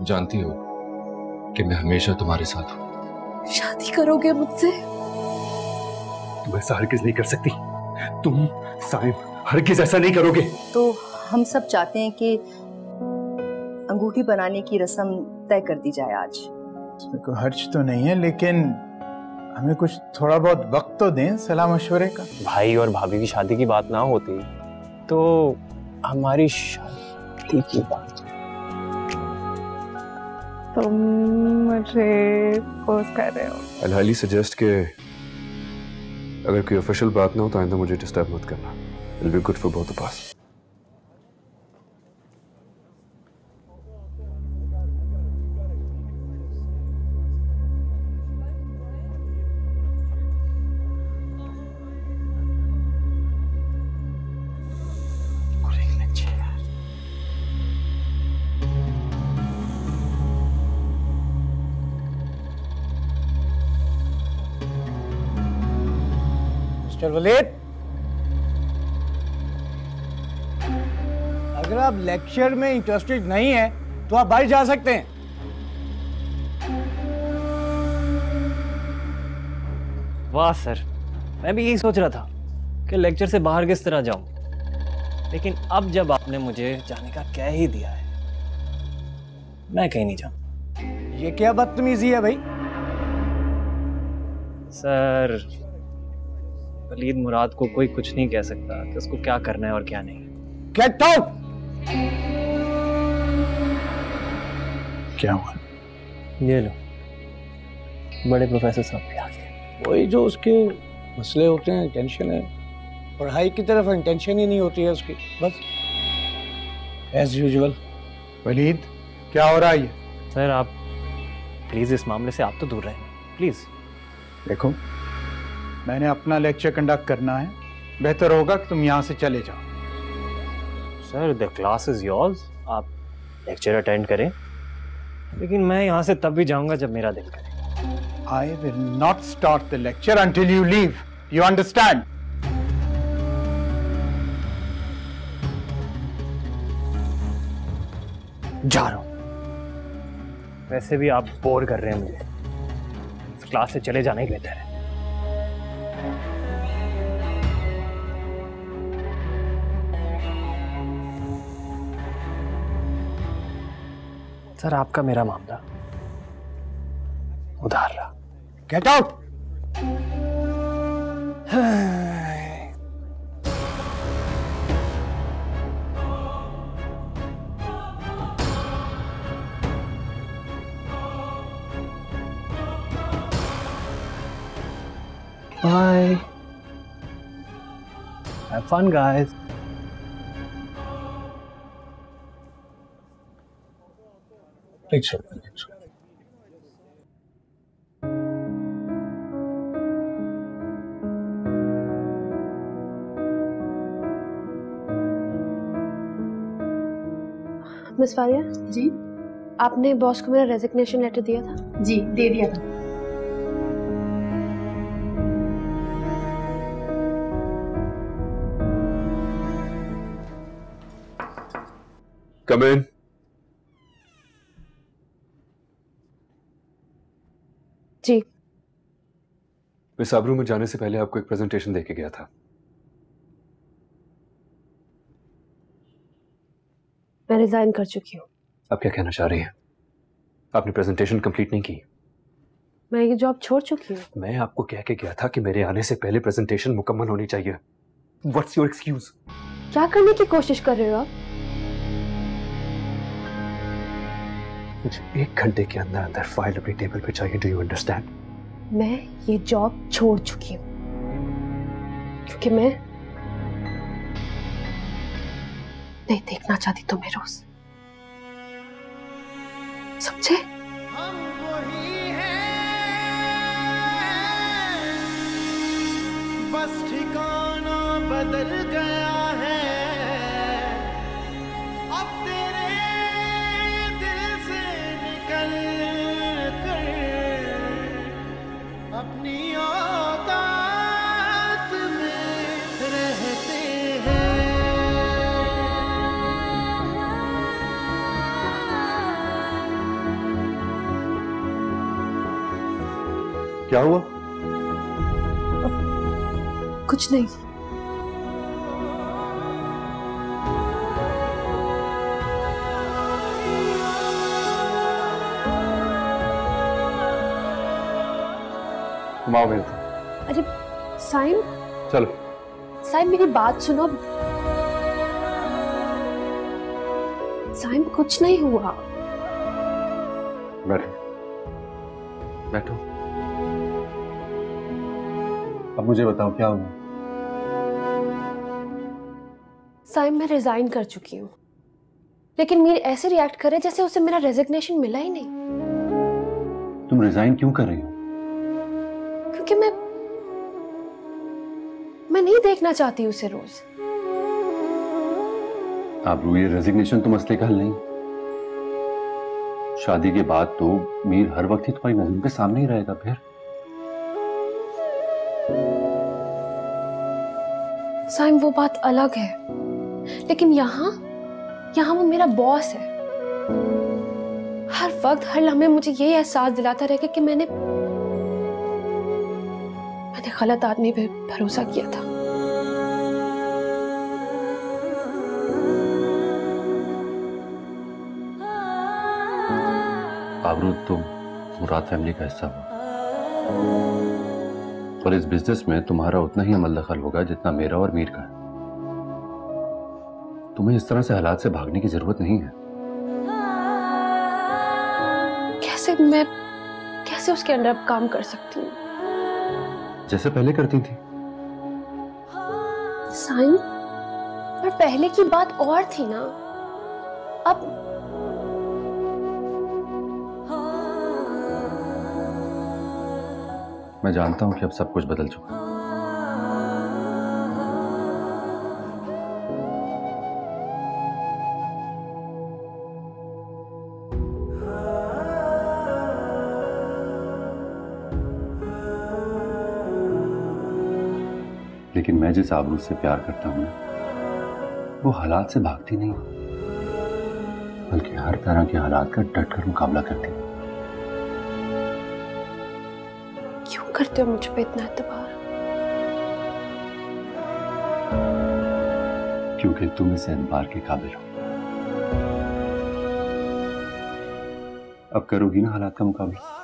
तुम जानती हो कि मैं हमेशा तुम्हारे साथ हूँ। शादी करोगे मुझसे? तुम ऐसा हरगिज नहीं कर सकती। तुम साइम हरगिज ऐसा नहीं करोगे। तो हम सब चाहते हैं कि अंगूठी बनाने की रस्म तय कर दी जाए आज। इसमें कोई हर्ज तो नहीं है, लेकिन हमें कुछ थोड़ा बहुत वक्त तो दें सलाह मशवरे का। भाई और भाभी की शादी की बात ना होती तो हमारी शादी की बात। तुम मुझे पोज कर रहे हो। I'll highly suggest कि अगर कोई ऑफिशियल बात ना हो तो आइंदा मुझे डिस्टर्ब मत करना। It'll be good for both of us. Mister Walid, अगर आप लेक्चर में इंटरेस्टेड नहीं हैं तो आप बाहर जा सकते हैं। वाह सर, मैं भी यही सोच रहा था कि लेक्चर से बाहर किस तरह जाऊं, लेकिन अब जब आपने मुझे जाने का कह ही दिया है, मैं कहीं नहीं जाऊं। ये क्या बदतमीजी है भाई? सर, वलीद मुराद को कोई कुछ नहीं कह सकता कि उसको क्या करना है और क्या नहीं। Get out! क्या हुआ? ये लो, बड़े प्रोफेसर साहब के आगे। वही जो उसके मसले होते हैं, टेंशन है, पढ़ाई की तरफ इंटेंशन ही नहीं होती है उसकी, बस एज यूजुअल। वलीद, क्या हो रहा है ये? सर आप प्लीज इस मामले से आप तो दूर रहें, प्लीज। देखो, मैंने अपना लेक्चर कंडक्ट करना है, बेहतर होगा कि तुम यहाँ से चले जाओ। Sir the class is yours, आप लेक्चर अटेंड करें, लेकिन मैं यहाँ से तब भी जाऊंगा जब मेरा दिल करे। I will not start the lecture until you leave. You understand? जा रहा हूं। वैसे भी आप बोर कर रहे हैं मुझे, इस क्लास से चले जाना ही बेहतर है। सर आपका मेरा मामला उधार रहा। Get out! Bye. Have fun, guys. Thanks, sir. Thanks, sir. Miss Fariya ji, आपने बॉस को मेरा रेजिग्नेशन लेटर दिया था? जी दे दिया था। Come in. जी। मैं साबरू में जाने से पहले आपको एक प्रेजेंटेशन देके गया था। मैं रिजाइन कर चुकी हूँ। आप क्या कहना चाह रही हैं? आपने प्रेजेंटेशन कंप्लीट नहीं की? मैं ये जॉब छोड़ चुकी हूँ। मैं आपको कह के गया था कि मेरे आने से पहले प्रेजेंटेशन मुकम्मल होनी चाहिए। What's your excuse? क्या करने की कोशिश कर रहे हो आप? मुझे 1 घंटे के अंदर अंदर फाइल अपनी टेबल पे चाहिए। Do you understand? मैं ये जॉब छोड़ चुकी हूँ क्योंकि मैं नहीं देखना चाहती तुम्हें रोज। समझे? हम वही हैं, बस ठिकाना बदल गया है। अब तेरे दिल से निकल कर अपनी औकात में रहते हैं। क्या हुआ? कुछ नहीं। तुम आओ मेरे साथ। अरे साइम, चलो। साइम मेरी बात सुनो। साइम कुछ नहीं हुआ। बैठो बैठो। अब मुझे बताओ क्या हुआ? साइम मैं रिजाइन कर चुकी हूँ, लेकिन मीर ऐसे रिएक्ट करे जैसे उसे मेरा रेजिग्नेशन मिला ही नहीं। तुम रिजाइन क्यों कर रही हो? क्योंकि मैं नहीं देखना चाहती उसे रोज। आबरू, ये रेजिग्नेशन तो मसले का हल नहीं। शादी के बाद तो मीर हर वक्त ही तुम्हारी नजरों के सामने ही रहेगा। फिर साइम वो बात अलग है, लेकिन यहाँ वो मेरा बॉस है। हर वक्त हर लम्हे मुझे यही एहसास दिलाता रहेगा कि मैंने गलत आदमी पे भरोसा किया था। आबरू, तुम मुराद फैमिली का हिस्सा हो और इस बिजनेस में तुम्हारा उतना ही अमल दखल होगा जितना मेरा और मीर का है। तुम्हें इस तरह से हालात से भागने की जरूरत नहीं है। कैसे उसके अंडर काम कर सकती हूँ जैसे पहले करती थी? साइन, पर पहले की बात और थी ना। अब मैं जानता हूं कि अब सब कुछ बदल चुका है। लेकिन मैं जिस आबरू से प्यार करता हूं वो हालात से भागती नहीं, बल्कि हर तरह के हालात का डटकर मुकाबला करती है। क्यों करते हो मुझ पे इतना एतबार? क्योंकि तुम इस एतबार के काबिल हो। अब करोगी ना हालात का मुकाबला?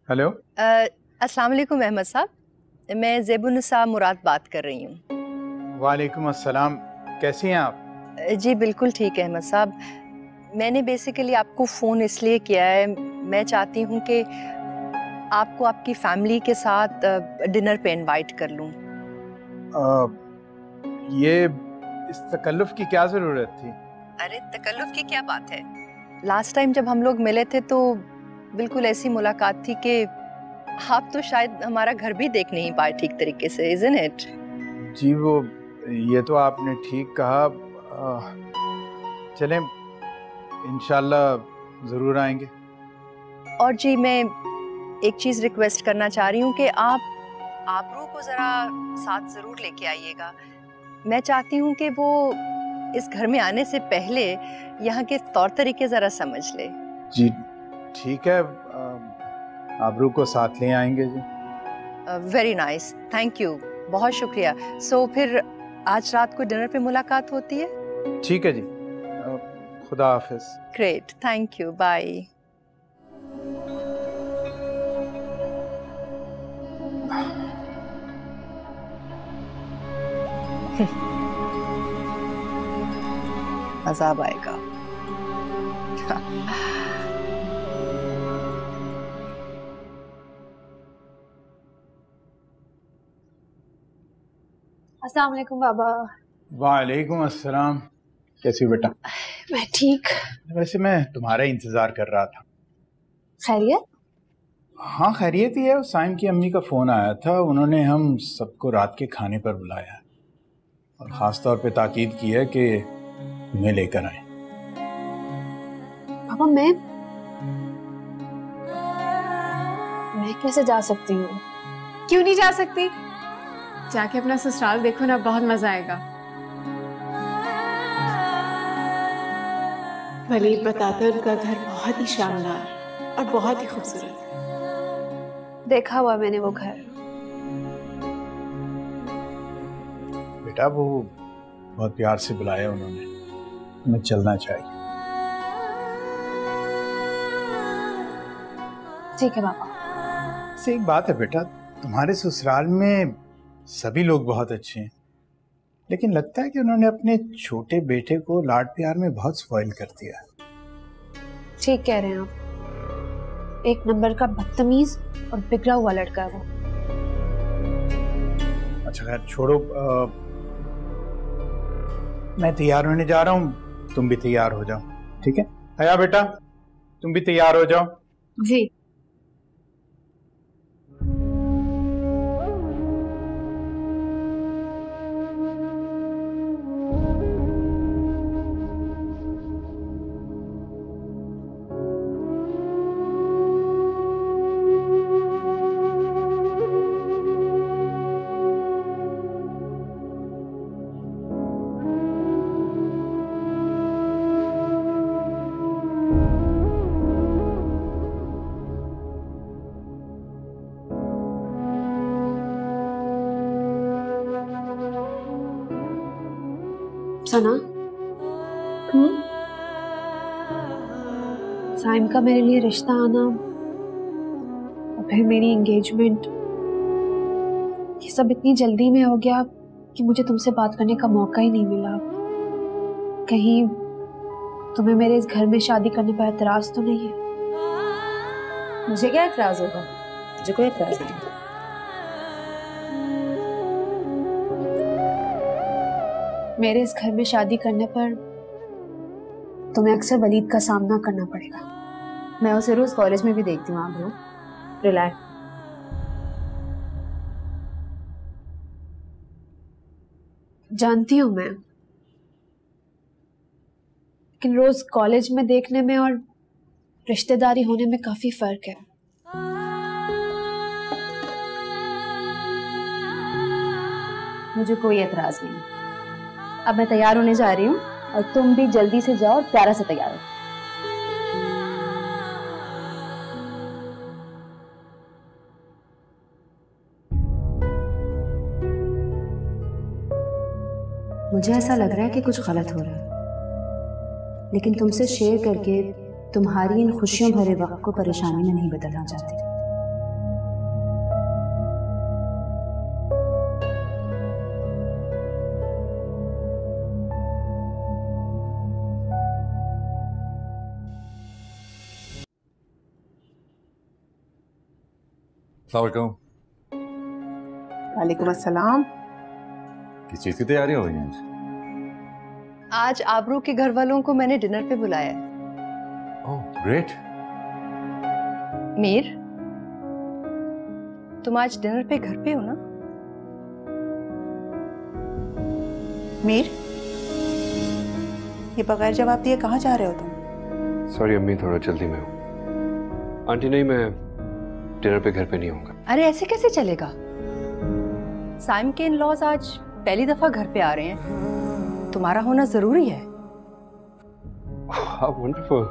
हेलो। अस्सलाम वालेकुम अहमद साहब, मैं ज़ेबुन्निसा मुराद बात कर रही हूँ। वालेकुम अस्सलाम, कैसी हैं आप? जी बिल्कुल ठीक है अहमद साहब। मैंने बेसिकली आपको फ़ोन इसलिए किया है, मैं चाहती हूँ कि आपको आपकी फैमिली के साथ डिनर पे इनवाइट कर लूँ। ये इस तकल्लुफ़ की क्या ज़रूरत थी? अरे तकल्लुफ़ की क्या बात है, लास्ट टाइम जब हम लोग मिले थे तो बिल्कुल ऐसी मुलाकात थी कि आप तो शायद हमारा घर भी देख नहीं पाए ठीक तरीके से, इज़न्ट इट? जी वो ये तो आपने ठीक कहा। चलें, इंशाल्लाह ज़रूर आएंगे। और जी मैं एक चीज़ रिक्वेस्ट करना चाह रही हूँ कि आप आबरू को ज़रा साथ ज़रूर लेके आइएगा। मैं चाहती हूँ कि वो इस घर में आने से पहले यहाँ के तौर तरीके ज़रा समझ ले। जी ठीक है, आबरू को साथ ले आएंगे जी। वेरी नाइस, थैंक यू, बहुत शुक्रिया। सो फिर आज रात को डिनर पे मुलाकात होती है? ठीक है जी, खुदा हाफिज। Great, thank you, bye. अजाब आएगा। अस्सलाम वालेकुम बाबा। वालेकुम अस्सलाम, कैसी हो बेटा? मैं ठीक। वैसे मैं तुम्हारा इंतजार कर रहा था। खैरियत? हाँ खैरियत ही है। साइम की अम्मी का फ़ोन आया था, उन्होंने हम सबको रात के खाने पर बुलाया और ख़ास तौर पे ताकीद की है कि उन्हें लेकर आए। पापा मैं कैसे जा सकती हूँ? क्यों नहीं जा सकती? जाके अपना ससुराल देखो ना, बहुत मजा आएगा। वलीद बताते हैं उनका घर बहुत ही शानदार और बहुत ही खूबसूरत है। देखा हुआ मैंने वो घर। बेटा वो बहुत प्यार से बुलाया उन्होंने, हमें चलना चाहिए। ठीक है पापा। से एक बात है बेटा, तुम्हारे ससुराल में सभी लोग बहुत अच्छे हैं, लेकिन लगता है कि उन्होंने अपने छोटे बेटे को लाड प्यार में बहुत स्पॉइल कर दिया। ठीक कह रहे हैं आप, एक नंबर का बदतमीज और बिगड़ा हुआ लड़का है वो। अच्छा खैर छोड़ो, मैं तैयार होने जा रहा हूँ, तुम भी तैयार हो जाओ, ठीक है? हया बेटा तुम भी तैयार हो जाओ। जी। सना, साइम का मेरे लिए रिश्ता आना और फिर मेरी एंगेजमेंट, ये सब इतनी जल्दी में हो गया कि मुझे तुमसे बात करने का मौका ही नहीं मिला। कहीं तुम्हें मेरे इस घर में शादी करने पर एतराज तो नहीं है? मुझे क्या एतराज होगा? मुझे कोई एतराज नहीं। मेरे इस घर में शादी करने पर तुम्हें अक्सर वलीद का सामना करना पड़ेगा। मैं उसे रोज कॉलेज में भी देखती हूँ। आबरू, रिलैक्स। जानती हूँ मैं, लेकिन रोज कॉलेज में देखने में और रिश्तेदारी होने में काफी फर्क है। मुझे कोई एतराज नहीं। अब मैं तैयार होने जा रही हूँ और तुम भी जल्दी से जाओ और प्यारा से तैयार हो। मुझे ऐसा लग रहा है कि कुछ गलत हो रहा है, लेकिन तुमसे शेयर करके तुम्हारी इन खुशियों भरे वक्त को परेशानी में नहीं बदलना चाहती। वालेकुम अस्सलाम। किस चीज की तैयारी हो रही है? आज आबरू के घर वालों को मैंने डिनर पे बुलाया है। Oh great. मीर, तुम आज डिनर पे घर पे हो ना? मीर, ये बगैर जवाब दिए कहाँ जा रहे हो तुम? सॉरी अम्मी, थोड़ा जल्दी में हूँ। आंटी नहीं, मैं डिनर पे घर पे नहीं होऊंगा। अरे ऐसे कैसे चलेगा? साइम के इन-लॉज आज पहली दफा घर पे आ रहे हैं, तुम्हारा होना जरूरी है। How wonderful.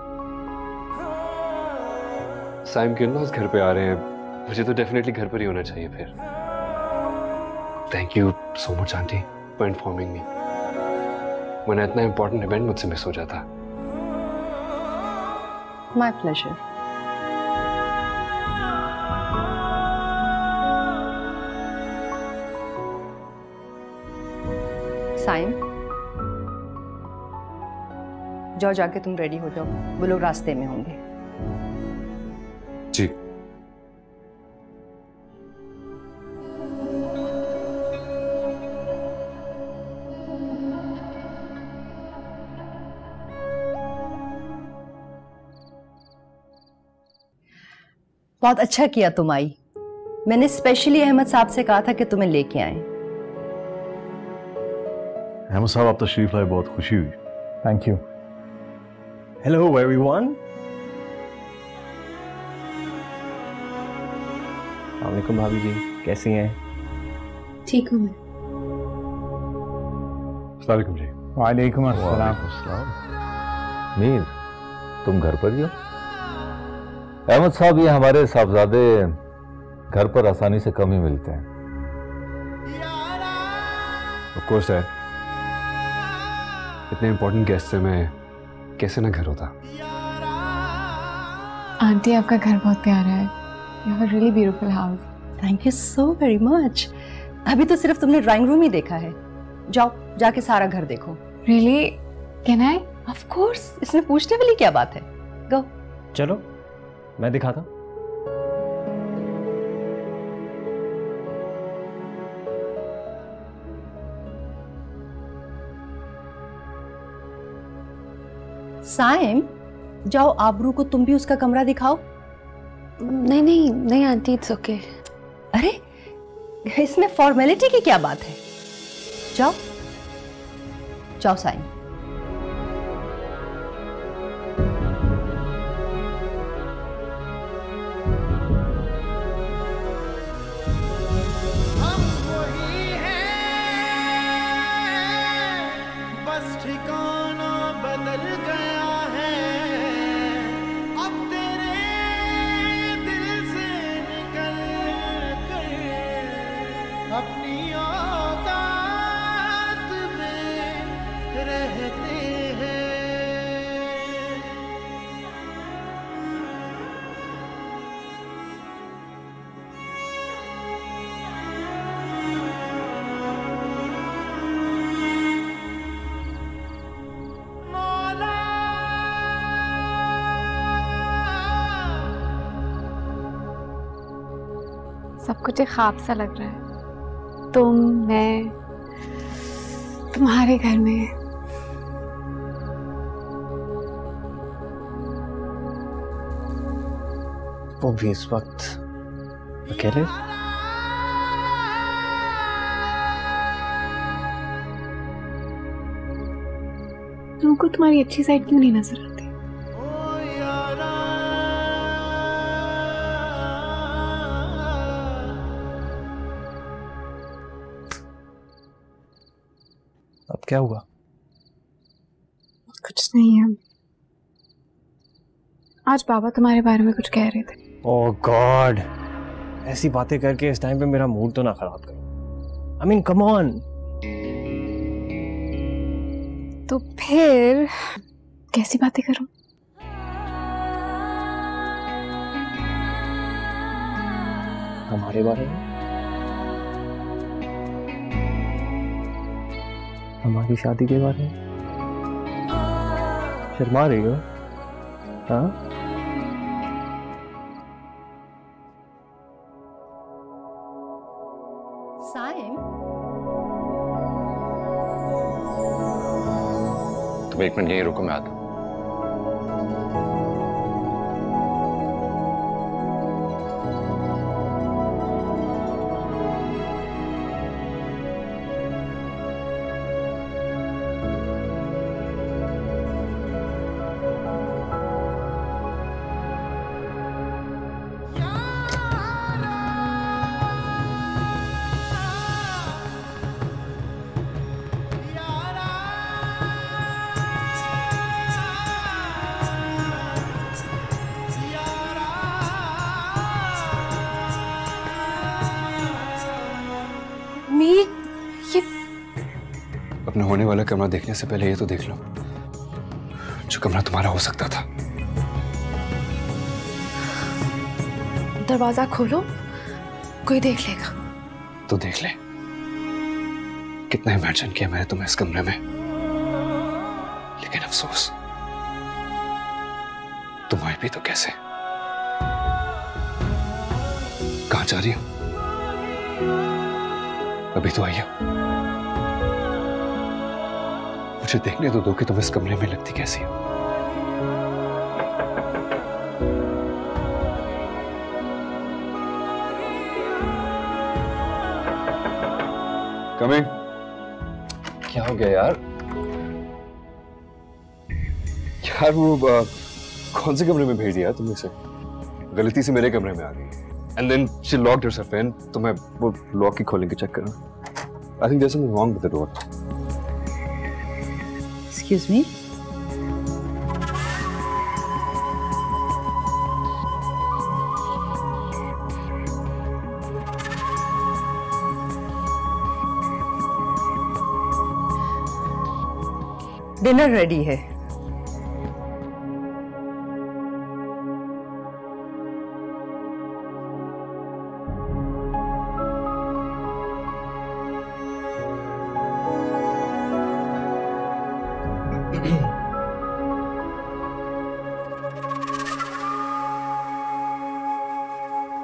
साइम के इन-लॉज घर पे आ रहे हैं, मुझे तो डेफिनेटली घर पर ही होना चाहिए फिर। Thank you so much aunty for informing मी, वरना इतना इंपॉर्टेंट इवेंट मुझसे मिस हो जाता। My pleasure. साइम, जाओ जाके तुम रेडी हो जाओ, वो लोग रास्ते में होंगे। जी। बहुत अच्छा किया तुम आई। मैंने स्पेशली अहमद साहब से कहा था कि तुम्हें लेके आए। अहमद साहब आप तशरीफ लाए, बहुत खुशी हुई। Thank you. हेलो एवरीवन, वालेकुम भाभी जी, कैसी हैं? ठीक हूँ मैं। अस्सलाम वालेकुम जी। वालेकुम अस्सलाम। मीर, तुम घर पर ही हो? अहमद साहब, ये हमारे साहबजादे घर पर आसानी से कम ही मिलते हैं। ऑफ कोर्स है, इतने इंपॉर्टेंट गेस्ट से मैं कैसे ना घर होता। आंटी, आपका घर बहुत प्यारा है। You have a really beautiful house. Thank you so very much. अभी तो सिर्फ तुमने ड्राइंग रूम ही देखा है, जाओ जाके सारा घर देखो। Really? Can I? Of course, इसमें पूछने वाली क्या बात है, गो। चलो मैं दिखाता हूँ। साइम, जाओ आबरू को तुम भी उसका कमरा दिखाओ। नहीं नहीं नहीं आंटी, इट्स ओके। अरे इसमें फॉर्मेलिटी की क्या बात है, जाओ जाओ साइम। हम वही हैं, बस ठिकाना बदल गया है। अब तेरे दिल से निकल कर अपनी औकात में रहते हैं। सब कुछ एक ख्वाब सा लग रहा है। तुम, मैं, तुम्हारे घर में। वो भी इस वक्त अकेले? तुमको तुम्हारी अच्छी साइड क्यों नहीं नजर आती? अब क्या हुआ? कुछ नहीं है। आज बाबा तुम्हारे बारे में कुछ कह रहे थे। ओह गॉड, ऐसी बातें करके इस टाइम पे मेरा मूड तो ना खराब करो। I mean come on. तो फिर कैसी बातें करूं? हमारे बारे में, हमारी शादी के बारे में। शर्मा रही हो? हाँ? साइम, तुम एक मिनट यहीं रुको, मैं आता हूँ। अपने होने वाला कमरा देखने से पहले ये तो देख लो जो कमरा तुम्हारा हो सकता था। दरवाजा खोलो, कोई देख लेगा। तो देख ले, कितना इमेजिन किया मैंने तुम्हें इस कमरे में, लेकिन अफसोस तुम आई भी तो कैसे? कहां जा रही हो? अभी तो आई हो, मुझे देखने तो दो कि तुम इस कमरे में लगती कैसी हो। कमिंग। क्या हो गया यार? यार वो कौन से कमरे में भेज दिया तुमने से? गलती से मेरे कमरे में आ गई। And then she locked herself in. तो मैं वो लॉक ही खोलने के चेक कर रहा हूँ. I think there's something wrong with the door. Excuse me. Dinner ready है.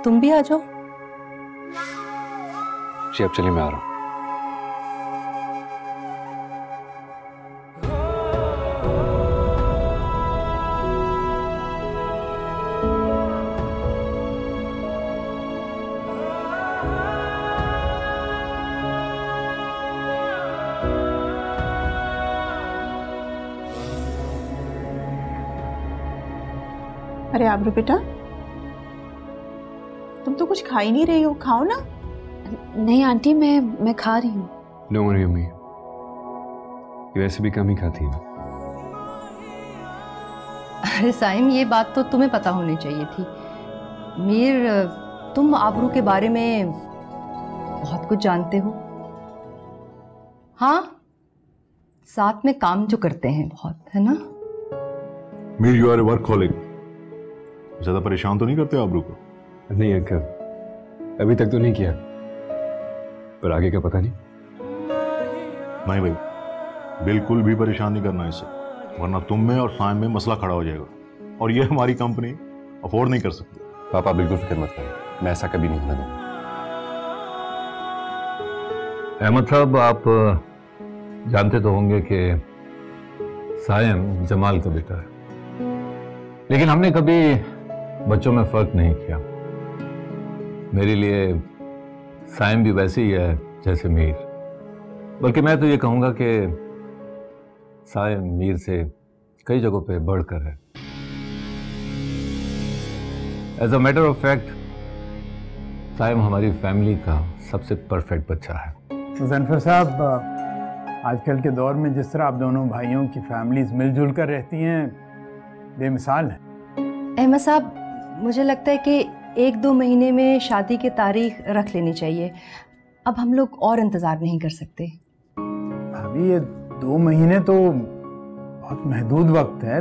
तुम भी आ जाओ. जी अब चलिए, मैं आ रहा हूँ. अरे आबरू बेटा, तुम तो कुछ खा ही नहीं रही हो, खाओ ना. नहीं आंटी, मैं खा रही हूँ. No worry अम्मी, ये वैसे भी कम ही खाती है. अरे साइम, ये बात तो तुम्हें पता होनी चाहिए थी. मीर, तुम आबरू के बारे में बहुत कुछ जानते हो. हाँ, साथ में काम जो करते हैं बहुत, है ना? Mir, you are a workaholic. ज्यादा परेशान तो नहीं करते आबरू को? नहीं अंकल, अभी तक तो नहीं किया, पर आगे का पता नहीं. नहीं भाई, बिल्कुल भी परेशान नहीं करना इससे, वरना तुम में और साइम में मसला खड़ा हो जाएगा, और ये हमारी कंपनी अफोर्ड नहीं कर सकती. पापा बिल्कुल फिक्र मत करें, मैं ऐसा कभी नहीं होने दूंगा. अहमद साहब, आप जानते तो होंगे कि साइम जमाल का बेटा है, लेकिन हमने कभी बच्चों में फर्क नहीं किया. मेरे लिए साइम भी वैसे ही है जैसे मीर, बल्कि मैं तो ये कहूंगा कि साइम मीर से कई जगहों पे बढ़कर है. As a matter of fact, Saim हमारी फैमिली का सबसे परफेक्ट बच्चा है. मुज़फ़्फ़र साहब, आजकल के दौर में जिस तरह आप दोनों भाइयों की फैमिलीज मिलजुल कर रहती हैं, बेमिसाल है. अहमद साहब, मुझे लगता है कि 1-2 महीने में शादी की तारीख रख लेनी चाहिए. अब हम लोग और इंतज़ार नहीं कर सकते. अभी ये 2 महीने तो बहुत महदूद वक्त है.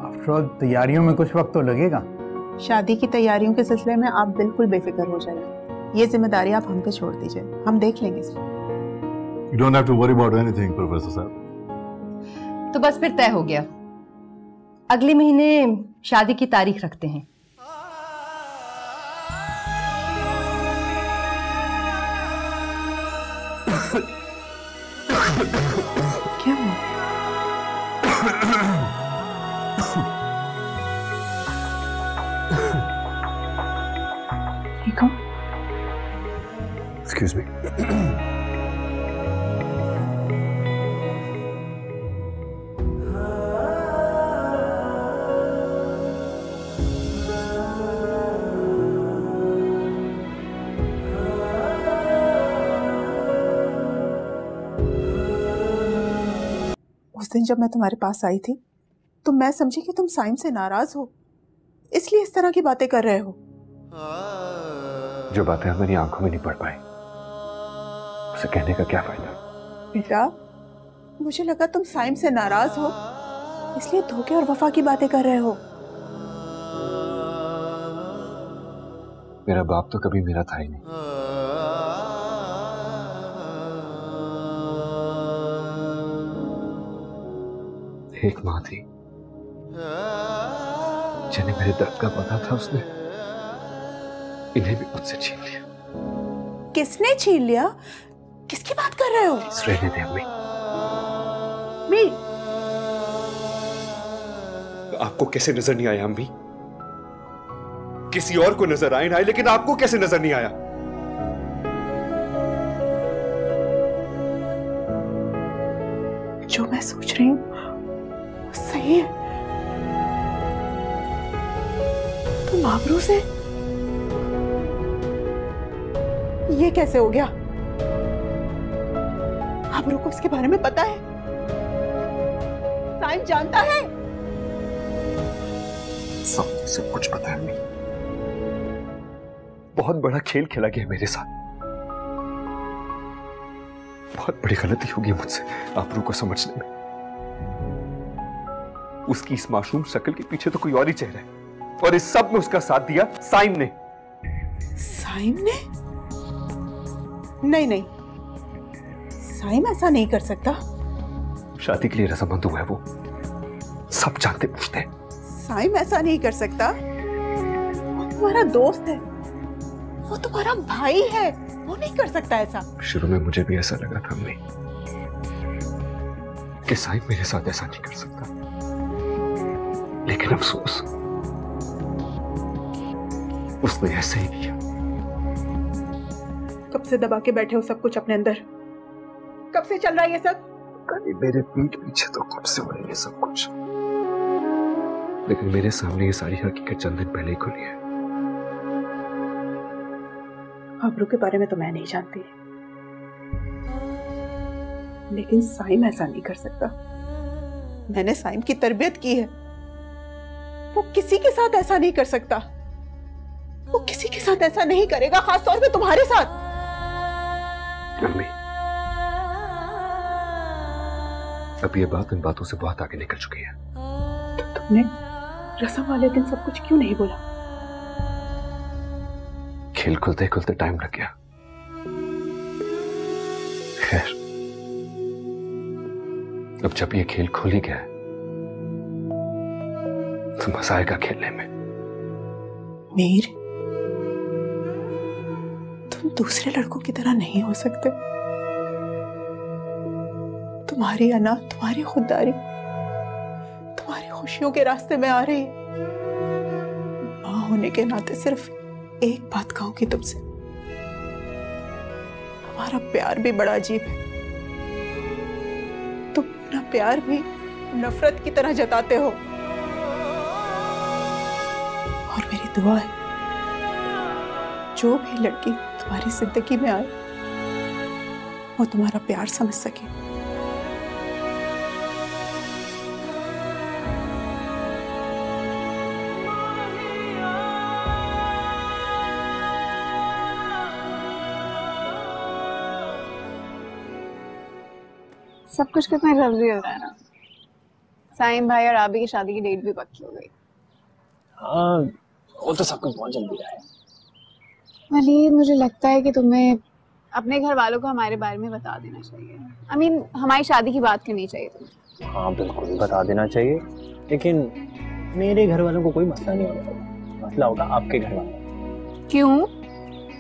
आफ्टर ऑल तैयारियों में कुछ वक्त तो लगेगा. शादी की तैयारियों के सिलसिले में आप बिल्कुल बेफिक्र हो जाइए. ये जिम्मेदारी आप हम पे छोड़ दीजिए, हम देख लेंगे sir. You don't have to worry about anything, professor साहब. तो बस फिर तय हो गया, अगले महीने शादी की तारीख रखते हैं. क्या हुआ? ठीक हो? Excuse me. उस दिन जब मैं तुम्हारे पास आई थी तो मैं समझी कि तुम साइम से नाराज हो, इसलिए इस तरह की बातें कर रहे हो. जो बातें मेरी आंखों में नहीं पड़ पाई, उसे कहने का क्या फायदा? बेटा, मुझे लगा तुम साइम से नाराज हो, इसलिए धोखे और वफा की बातें कर रहे हो. मेरा बाप तो कभी मेरा था ही नहीं. एक माँ थी जिन्हें मेरे दर्द का पता था, उसने इन्हें भी मुझसे छीन लिया. किसने छीन लिया? किसकी बात कर रहे हो? रहने दे अम्मी. आपको कैसे नजर नहीं आया अम्मी? किसी और को नजर आए ना आए, लेकिन आपको कैसे नजर नहीं आया? जो मैं सोच रही हूँ सही है. तुम आबरू से ये कैसे हो गया? आबरू को इसके बारे में पता है? साइम जानता है? सब कुछ पता है। बहुत बड़ा खेल खेला गया मेरे साथ। बहुत बड़ी गलती होगी मुझसे आबरू को समझने में। उसकी इस मासूम शक्ल के पीछे तो कोई और ही चेहरा है, और इस सब में उसका साथ दिया साइम ने। साइम ने? नहीं, साइम ऐसा नहीं कर सकता। शादी के लिए रजामंद हुआ है वो, सब जानते पूछते हैं। साइम ऐसा नहीं कर सकता। वो तुम्हारा दोस्त है, वो तुम्हारा भाई है, वो नहीं कर सकता ऐसा। शुरू में मुझे भी ऐसा लगा था अम्मी कि साइम मेरे साथ ऐसा नहीं कर सकता, लेकिन अफसोस उसने ऐसे ही किया। कब से दबा के बैठे हो सब कुछ अपने अंदर? कब से चल रहा है ये सब? कभी मेरे पीठ पीछे तो कब से हो रही है सब कुछ, लेकिन मेरे सामने ये सारी हकीकत चंद दिन पहले ही खुली है। आबरू के बारे में तो मैं नहीं जानती, लेकिन साइम ऐसा नहीं कर सकता। मैंने साइम की तरबियत की है, वो किसी के साथ ऐसा नहीं कर सकता। वो किसी के साथ ऐसा नहीं करेगा, खासतौर पे तुम्हारे साथ। मम्मी, अब ये बात इन बातों से बहुत आगे निकल चुकी है। तो तुमने रस्म वाले दिन सब कुछ क्यों नहीं बोला? खेल खुलते खुलते टाइम लग गया। खैर, अब जब ये खेल खुल ही गया है तो मजा आएगा खेलने में। मीर, तुम दूसरे लड़कों की तरह नहीं हो सकते। तुम्हारी अना, तुम्हारी खुददारी तुम्हारी खुशियों के रास्ते में आ रही है। मां होने के नाते सिर्फ एक बात कहूंगी तुमसे, हमारा प्यार भी बड़ा अजीब है। तुम अपना प्यार भी नफरत की तरह जताते हो, और मेरी दुआ है जो भी लड़की तुम्हारी जिंदगी में आए वो तुम्हारा प्यार समझ सके। सब कुछ कितना जल्दी हो रहा है ना। साइम भाई और आबी की शादी की डेट भी पक्की हो गई। हाँ, वो तो सब कुछ बहुत जल्दी रहा है। वलीद, मुझे लगता है कि तुम्हें अपने घर वालों को हमारे बारे में बता देना चाहिए। हमारी शादी की बात करनी चाहिए तुम्हें। हाँ बिल्कुल बता देना चाहिए, लेकिन मेरे घर वालों को कोई मसला नहीं होगा। मसला होगा आपके घर वालों। क्यों?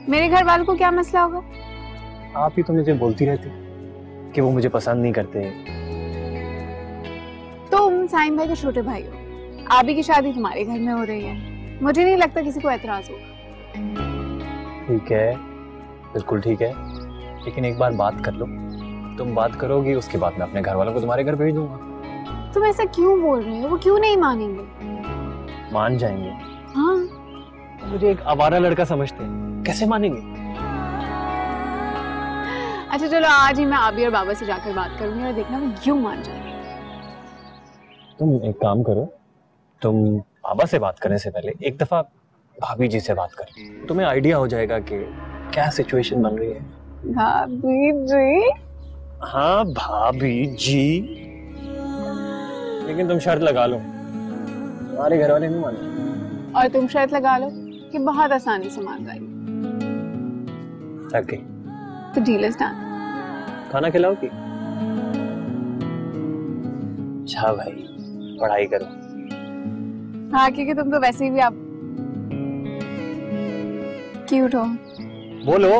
मेरे घर वालों को क्या मसला होगा? आप ही तो मुझे बोलती रहती कि वो मुझे पसंद नहीं करते। तुम साइम भाई के छोटे भाई हो, आबी की शादी तुम्हारे घर में हो रही है। मुझे नहीं लगता किसी को एतराज होगा। ठीक है, बिल्कुल ठीक है, लेकिन एक बार बात कर लो। तुम बात करोगी, उसके बाद मैं अपने घर वालों को तुम्हारे घर भेज दूंगा। तुम ऐसा क्यों बोल रहे हो? वो क्यों नहीं मानेंगे? मान जाएंगे। हाँ, मुझे एक आवारा लड़का समझते हैं, कैसे मानेंगे? अच्छा चलो, आज ही मैं आबी और बाबा से जाकर बात करूंगी और देखना वो क्यों मान जाएंगे। तुम एक काम करो, तुम बाबा से बात करने से पहले एक दफा भाभी जी से बात करो, तुम्हें आइडिया हो जाएगा कि क्या सिचुएशन बन रही है। भाभी जी? हाँ भाभी जी, लेकिन तुम शर्त लगा लो, तुम्हारे घर वाले नहीं माने। और तुम शर्त लगा लो कि बहुत आसानी से मान जाएगी। ओके, तो डील इज डन। खाना खिलाओगी? अच्छा भाई, पढ़ाई करो। हाँ, क्योंकि तुम तो वैसे भी आप क्यूट हो। बोलो,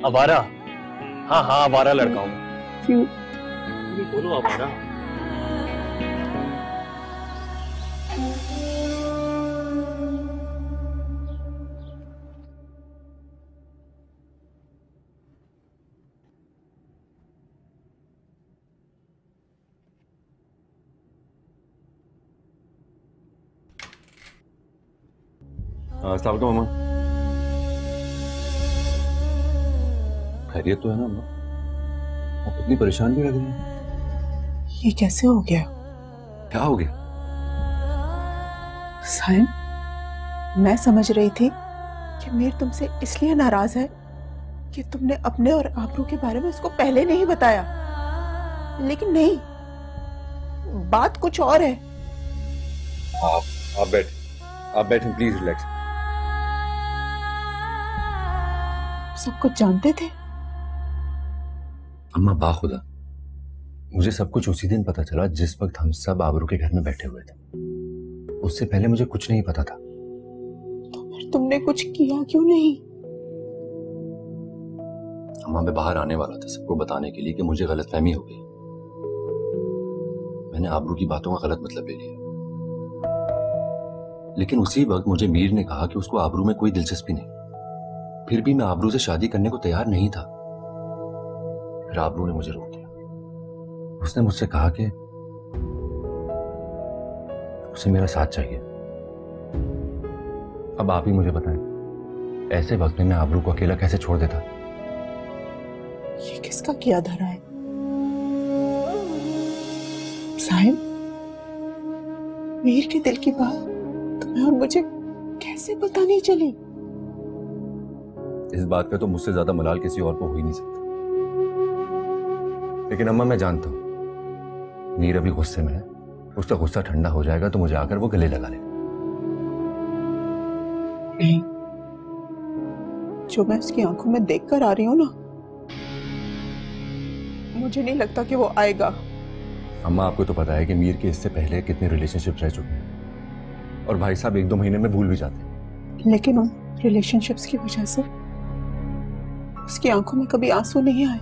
आवारा। हाँ हाँ, आवारा लड़का हूँ। क्यूट। बोलो आवारा। अस्सलाम वालेकुम मामा। खैरियत तो है ना अम्मा? आप इतनी परेशान भी लग रही हैं। ये कैसे हो गया? क्या हो गया? साइम, मैं समझ रही थी कि मीर तुमसे इसलिए नाराज है कि तुमने अपने और आबरू के बारे में उसको पहले नहीं बताया, लेकिन नहीं, बात कुछ और है। आप बैठें प्लीज, रिलैक्स। सब कुछ जानते थे? अम्मा बाखुदा, मुझे सब कुछ उसी दिन पता चला जिस वक्त हम सब आबरू के घर में बैठे हुए थे। उससे पहले मुझे कुछ नहीं पता था। तो फिर तुमने कुछ किया क्यों नहीं? अम्मा, मैं बाहर आने वाला था सबको बताने के लिए कि मुझे गलतफहमी हो गई। मैंने आबरू की बातों का गलत मतलब ले लिया, लेकिन उसी वक्त मुझे मीर ने कहा कि उसको आबरू में कोई दिलचस्पी नहीं। फिर भी मैं आबरू से शादी करने को तैयार नहीं था। फिर आबरू ने मुझे रोक दिया। उसने मुझसे कहा कि उसे मेरा साथ चाहिए। अब आप ही मुझे बताएं, ऐसे वक्त में मैं आबरू को अकेला कैसे छोड़ देता? ये किसका किया धरा है? साहिब, मीर के दिल की बात तुम्हें और मुझे कैसे पता नहीं चली? इस बात पे तो मुझसे ज्यादा मलाल किसी और को हो ही नहीं सकता। लेकिन अम्मा, मैं जानता हूं मीर अभी गुस्से में है। उसका गुस्सा ठंडा हो जाएगा तो मुझे आकर वो गले लगा लेगा। नहीं, जो मैं उसकी आंखों में देखकर आ रही हूं ना, मुझे नहीं लगता कि वो आएगा। अम्मा, आपको तो पता है कि मीर के इससे पहले कितने रिलेशनशिप रह चुके हैं और भाई साहब 1-2 महीने में भूल भी जाते हैं। लेकिन उन रिलेशनशिप्स की वजह से उसकी आंखों में कभी आंसू नहीं आए।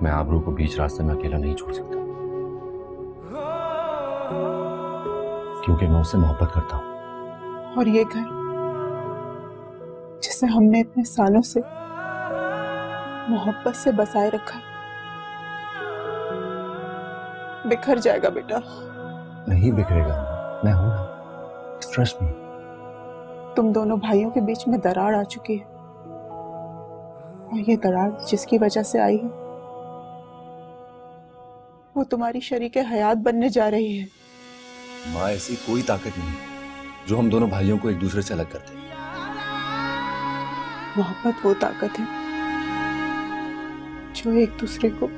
मैं आबरू को बीच रास्ते में अकेला नहीं छोड़ सकता, क्योंकि मैं उससे मोहब्बत करता हूं। और ये घर जिसे हमने इतने सालों से मोहब्बत से बसाए रखा है, बिखर जाएगा बेटा। नहीं बिखरेगा, मैं हूं ना, ट्रस्ट मी। तुम दोनों भाइयों के बीच में दरार आ चुकी है, और ये दरार जिसकी वजह से आई है वो तुम्हारी शरीके हयात बनने जा रही है। माँ, ऐसी कोई ताकत नहीं जो हम दोनों भाइयों को एक दूसरे से अलग कर दे। मोहब्बत वो ताकत है जो एक दूसरे को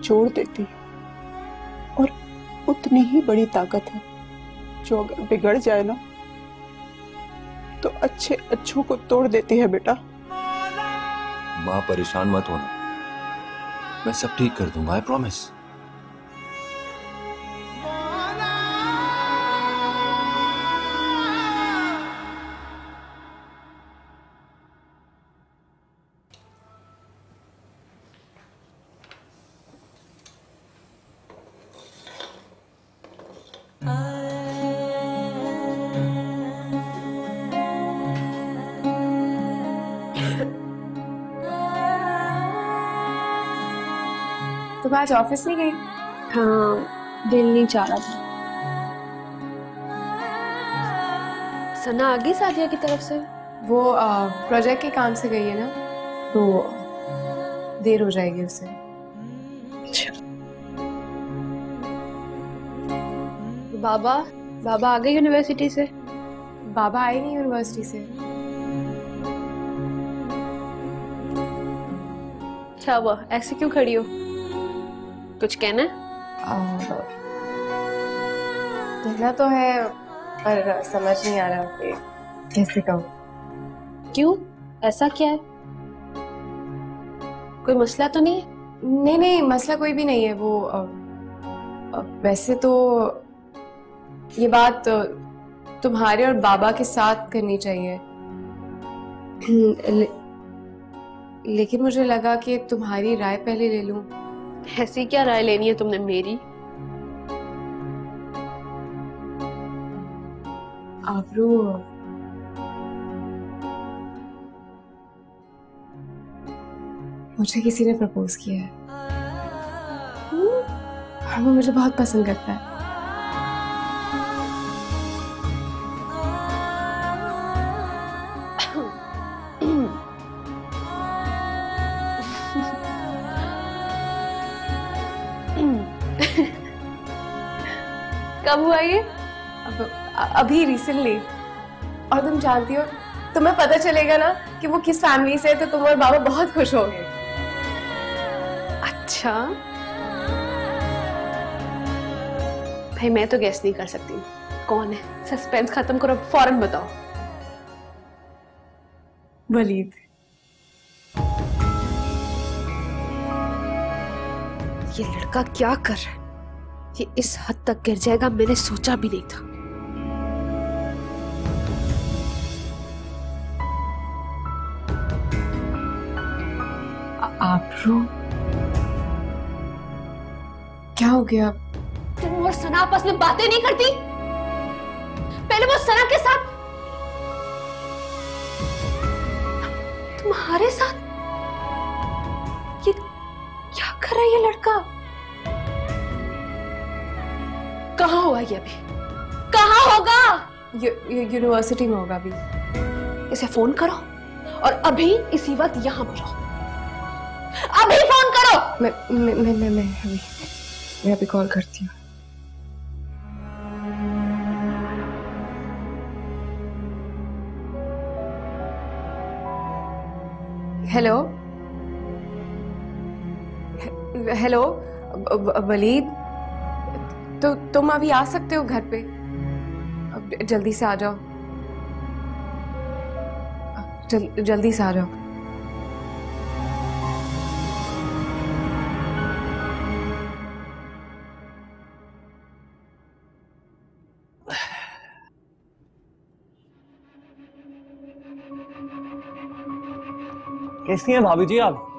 जोड़ देती है, और उतनी ही बड़ी ताकत है जो अगर बिगड़ जाए ना तो अच्छे अच्छों को तोड़ देती है बेटा। माँ, परेशान मत होना, मैं सब ठीक कर दूंगा, आई प्रॉमिस। तुम आज ऑफिस नहीं गई? हाँ, दिल नहीं चाह रहा था। सना आ गई सादिया की तरफ से? वो प्रोजेक्ट के काम से गई है ना, तो देर हो जाएगी उसे। बाबा आ गए यूनिवर्सिटी से? बाबा आए नहीं यूनिवर्सिटी से। क्या हुआ, ऐसे क्यों खड़ी हो? कुछ कहना है? कहना तो है, पर समझ नहीं आ रहा कि कैसे कहूँ। क्यों, ऐसा क्या है? कोई मसला तो नहीं है? नहीं, मसला कोई भी नहीं है। वो वैसे तो ये बात तुम्हारे और बाबा के साथ करनी चाहिए, लेकिन मुझे लगा कि तुम्हारी राय पहले ले लूं। ऐसी क्या राय लेनी है तुमने मेरी? आबरू, मुझे किसी ने प्रपोज किया है और वो मुझे बहुत पसंद करता है। कब हुआ ये? अभी रिसेंटली। और तुम जानती हो, तुम्हें पता चलेगा ना कि वो किस फैमिली से है तो तुम और बाबा बहुत खुश होंगे। अच्छा भाई, मैं तो गेस नहीं कर सकती कौन है। सस्पेंस खत्म करो, फौरन बताओ। वलीद। ये लड़का क्या कर रहा है? ये इस हद तक गिर जाएगा मैंने सोचा भी नहीं था। आबरू, क्या हो गया? तुम और सना आपस में बातें नहीं करती? पहले वो सना के साथ, तुम्हारे साथ ये क्या कर रहा है ये लड़का? कहाँ हुआ ये अभी? कहाँ होगा? यूनिवर्सिटी में होगा अभी। इसे फोन करो और अभी इसी वक्त यहाँ पर रहो। अभी फोन करो। मैं अभी कॉल करती हूँ। हेलो हेलो वलीद, तो तुम अभी आ सकते हो घर पे? जल्दी से आ जाओ, जल्दी से आ जाओ। कैसी हैं भाभी जी आप?